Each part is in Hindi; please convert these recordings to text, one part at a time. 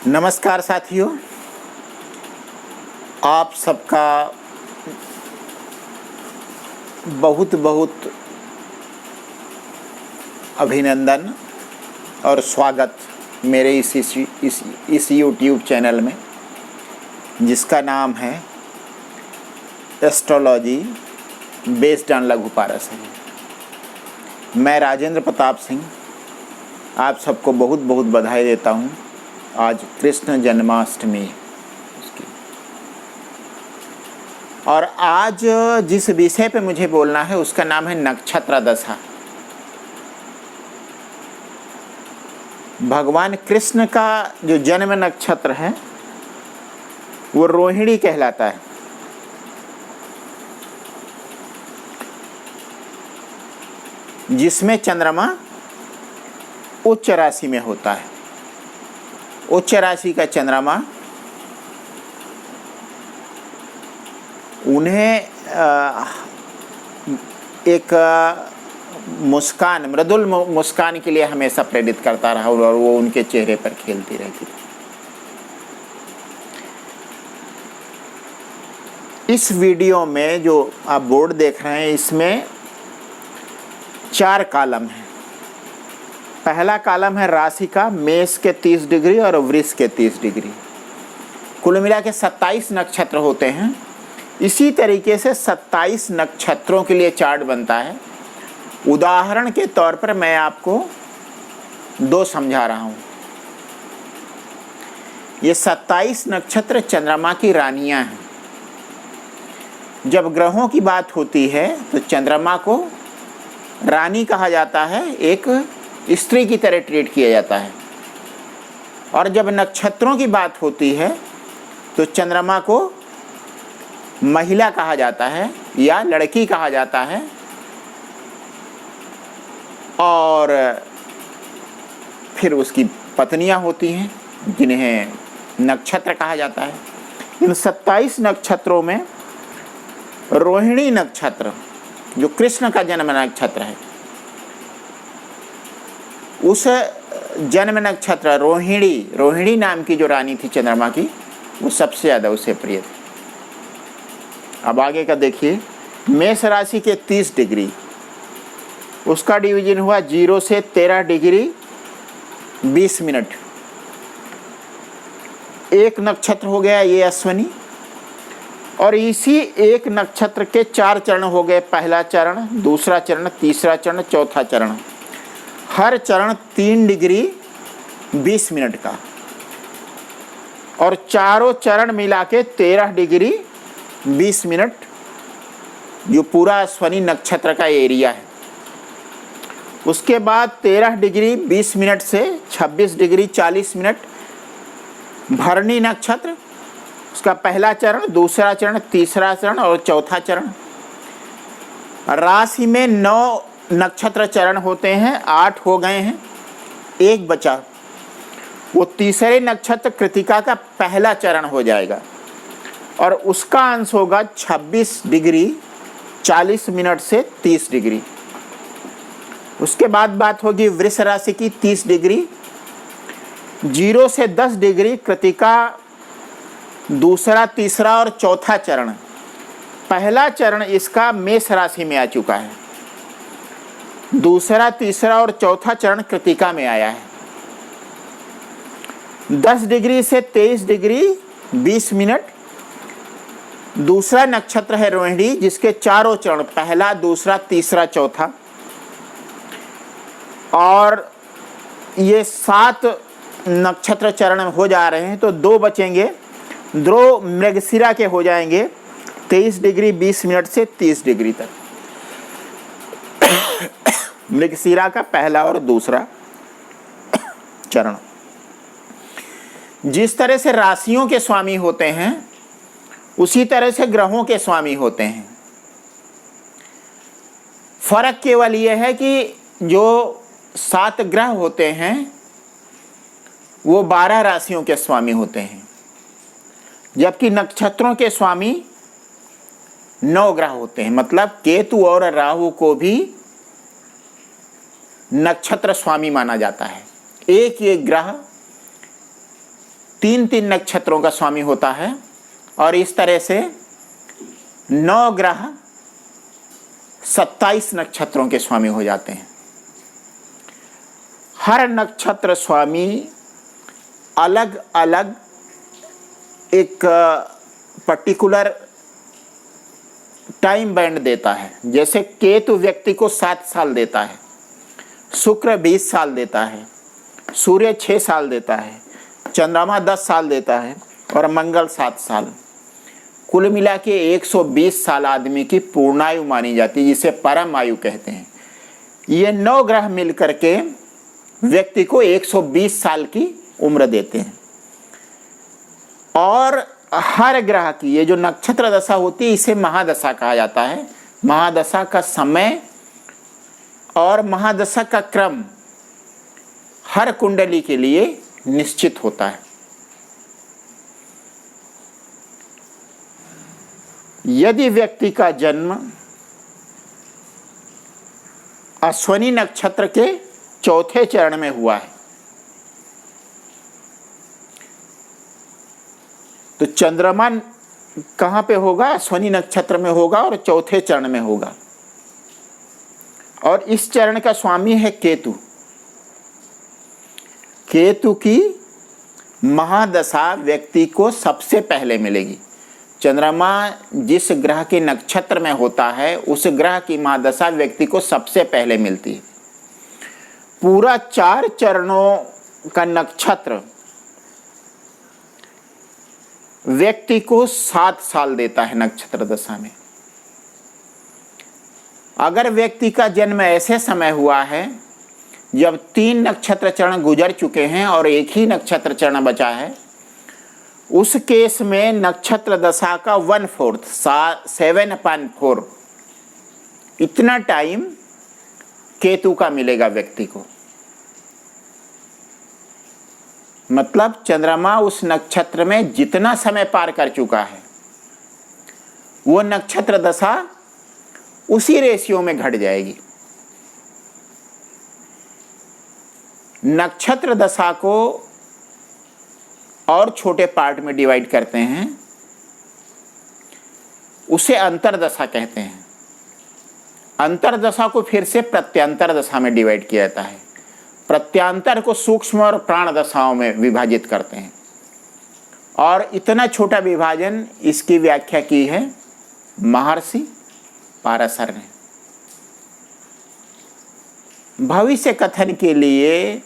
नमस्कार साथियों, आप सबका बहुत बहुत अभिनंदन और स्वागत मेरे इस यूट्यूब चैनल में, जिसका नाम है एस्ट्रोलॉजी बेस्ड ऑन लघु पारस है। मैं राजेंद्र प्रताप सिंह आप सबको बहुत बहुत बधाई देता हूँ। आज कृष्ण जन्माष्टमी उसकी, और आज जिस विषय पे मुझे बोलना है उसका नाम है नक्षत्र दशा। भगवान कृष्ण का जो जन्म नक्षत्र है वो रोहिणी कहलाता है। जिसमें चंद्रमा उच्च राशि में होता है। उच्च राशि का चंद्रमा उन्हें एक मुस्कान, मृदुल मुस्कान के लिए हमेशा प्रेरित करता रहा और वो उनके चेहरे पर खेलती रहती थी। इस वीडियो में जो आप बोर्ड देख रहे हैं, इसमें 4 कॉलम हैं। पहला कॉलम है राशि का, मेष के 30 डिग्री और वृष के 30 डिग्री। कुल मिला के 27 नक्षत्र होते हैं। इसी तरीके से 27 नक्षत्रों के लिए चार्ट बनता है। उदाहरण के तौर पर मैं आपको 2 समझा रहा हूँ। ये 27 नक्षत्र चंद्रमा की रानियां हैं। जब ग्रहों की बात होती है तो चंद्रमा को रानी कहा जाता है, एक स्त्री की तरह ट्रीट किया जाता है। और जब नक्षत्रों की बात होती है तो चंद्रमा को महिला कहा जाता है या लड़की कहा जाता है, और फिर उसकी पत्नियां होती हैं जिन्हें नक्षत्र कहा जाता है। इन 27 नक्षत्रों में रोहिणी नक्षत्र, जो कृष्ण का जन्म नक्षत्र है, उस जन्म नक्षत्र रोहिणी नाम की जो रानी थी चंद्रमा की, वो सबसे ज़्यादा उसे प्रिय थी। अब आगे का देखिए। मेष राशि के 30 डिग्री, उसका डिवीजन हुआ 0 से 13 डिग्री 20 मिनट। एक नक्षत्र हो गया ये अश्विनी, और इसी एक नक्षत्र के 4 चरण हो गए। पहला चरण, दूसरा चरण, तीसरा चरण, चौथा चरण। हर चरण 3 डिग्री 20 मिनट का, और चारों चरण मिला के 13 डिग्री 20 मिनट, जो पूरा अश्विनी नक्षत्र का एरिया है। उसके बाद 13 डिग्री 20 मिनट से 26 डिग्री 40 मिनट भरणी नक्षत्र, उसका पहला चरण, दूसरा चरण, तीसरा चरण और चौथा चरण। राशि में 9 नक्षत्र चरण होते हैं, 8 हो गए हैं, 1 बचा। वो तीसरे नक्षत्र कृतिका का पहला चरण हो जाएगा, और उसका अंश होगा 26 डिग्री 40 मिनट से 30 डिग्री। उसके बाद बात होगी वृष राशि की। 30 डिग्री 0 से 10 डिग्री कृतिका, दूसरा, तीसरा और चौथा चरण। पहला चरण इसका मेष राशि में आ चुका है, दूसरा, तीसरा और चौथा चरण कृतिका में आया है। 10 डिग्री से 23 डिग्री 20 मिनट दूसरा नक्षत्र है रोहिणी, जिसके चारों चरण, पहला, दूसरा, तीसरा, चौथा, और ये 7 नक्षत्र चरण हो जा रहे हैं। तो 2 बचेंगे, 2 मृगशिरा के हो जाएंगे 23 डिग्री 20 मिनट से 30 डिग्री तक। मृगशिरा का पहला और दूसरा चरण। जिस तरह से राशियों के स्वामी होते हैं, उसी तरह से ग्रहों के स्वामी होते हैं। फर्क केवल यह है कि जो 7 ग्रह होते हैं वो 12 राशियों के स्वामी होते हैं, जबकि नक्षत्रों के स्वामी 9 ग्रह होते हैं। मतलब केतु और राहु को भी नक्षत्र स्वामी माना जाता है। एक ग्रह 3-3 नक्षत्रों का स्वामी होता है और इस तरह से 9 ग्रह 27 नक्षत्रों के स्वामी हो जाते हैं। हर नक्षत्र स्वामी अलग अलग एक पर्टिकुलर टाइम बैंड देता है। जैसे केतु व्यक्ति को 7 साल देता है, शुक्र 20 साल देता है, सूर्य 6 साल देता है, चंद्रमा 10 साल देता है और मंगल 7 साल। कुल मिला के 120 साल आदमी की पूर्णायु मानी जाती है, जिसे परम आयु कहते हैं। ये 9 ग्रह मिलकर के व्यक्ति को 120 साल की उम्र देते हैं। और हर ग्रह की ये जो नक्षत्र दशा होती है इसे महादशा कहा जाता है। महादशा का समय और महादशा का क्रम हर कुंडली के लिए निश्चित होता है। यदि व्यक्ति का जन्म अश्विनी नक्षत्र के चौथे चरण में हुआ है तो चंद्रमा कहाँ पे होगा? अश्विनी नक्षत्र में होगा और चौथे चरण में होगा। और इस चरण का स्वामी है केतु। केतु की महादशा व्यक्ति को सबसे पहले मिलेगी। चंद्रमा जिस ग्रह के नक्षत्र में होता है उस ग्रह की महादशा व्यक्ति को सबसे पहले मिलती है। पूरा 4 चरणों का नक्षत्र व्यक्ति को 7 साल देता है नक्षत्र दशा में। अगर व्यक्ति का जन्म ऐसे समय हुआ है जब 3 नक्षत्र चरण गुजर चुके हैं और एक ही नक्षत्र चरण बचा है, उस केस में नक्षत्र दशा का 1/4 7/4 इतना टाइम केतु का मिलेगा व्यक्ति को। मतलब चंद्रमा उस नक्षत्र में जितना समय पार कर चुका है वो नक्षत्र दशा उसी रेशियो में घट जाएगी। नक्षत्र दशा को और छोटे पार्ट में डिवाइड करते हैं, उसे अंतरदशा कहते हैं। अंतरदशा को फिर से प्रत्यंतर दशा में डिवाइड किया जाता है। प्रत्यांतर को सूक्ष्म और प्राण दशाओं में विभाजित करते हैं। और इतना छोटा विभाजन इसकी व्याख्या की है महर्षि पाराशर ने। भविष्य कथन के लिए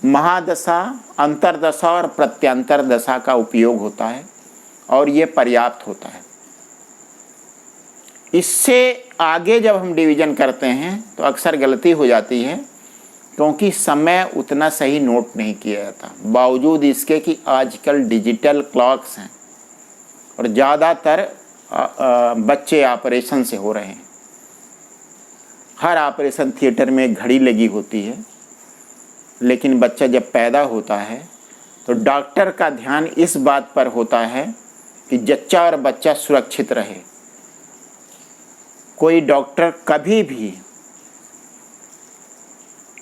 महादशा, अंतरदशा और प्रत्यांतर दशा का उपयोग होता है और ये पर्याप्त होता है। इससे आगे जब हम डिवीजन करते हैं तो अक्सर गलती हो जाती है क्योंकि समय उतना सही नोट नहीं किया जाता, बावजूद इसके कि आजकल डिजिटल क्लॉक्स हैं और ज़्यादातर बच्चे ऑपरेशन से हो रहे हैं। हर ऑपरेशन थिएटर में घड़ी लगी होती है, लेकिन बच्चा जब पैदा होता है तो डॉक्टर का ध्यान इस बात पर होता है कि जच्चा और बच्चा सुरक्षित रहे। कोई डॉक्टर कभी भी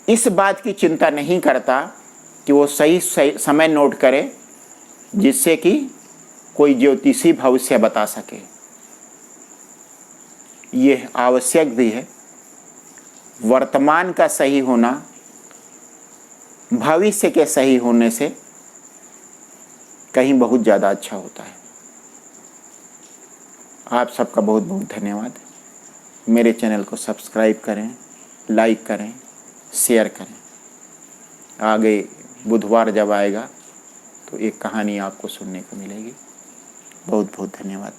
इस बात की चिंता नहीं करता कि वो सही समय नोट करे जिससे कि कोई ज्योतिषी भविष्य बता सके। ये आवश्यक भी है। वर्तमान का सही होना भविष्य के सही होने से कहीं बहुत ज़्यादा अच्छा होता है। आप सबका बहुत बहुत धन्यवाद। मेरे चैनल को सब्सक्राइब करें, लाइक करें, शेयर करें। आगे बुधवार जब आएगा तो एक कहानी आपको सुनने को मिलेगी। बहुत बहुत धन्यवाद।